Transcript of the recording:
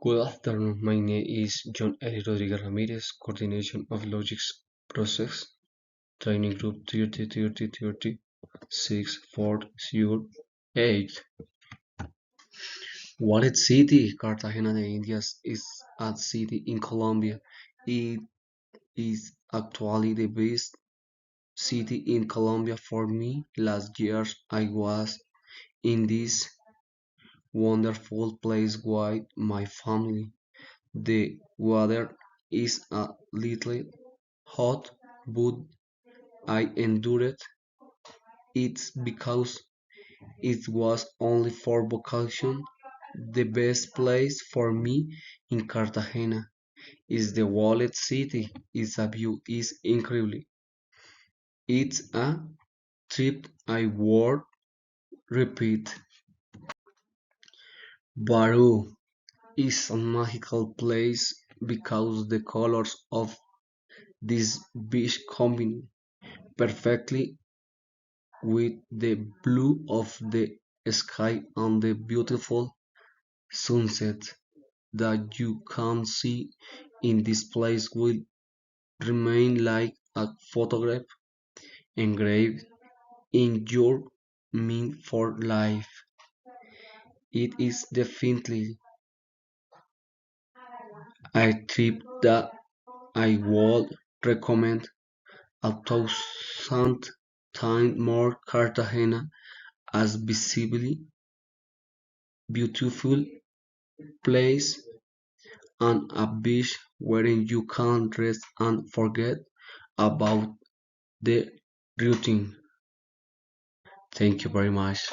Good afternoon. My name is John Eli Rodriguez Ramirez, Coordination of Logics Process, Training Group 30 Wallet City, Cartagena de Indias, is a city in Colombia. It is actually the best city in Colombia for me. Last year I was in this wonderful place with my family. The weather is a little hot, but I endured it because it was only for vacation. The best place for me in Cartagena is the Wallet City. Its view is incredible. It's a trip I would repeat. Baru is a magical place because the colors of this beach combine perfectly with the blue of the sky and the beautiful sunset that you can see in this place will remain like a photograph engraved in your mind for life. It is definitely a trip that I would recommend 1,000 times more. Cartagena as visibly beautiful place and a beach where you can rest and forget about the routine. Thank you very much.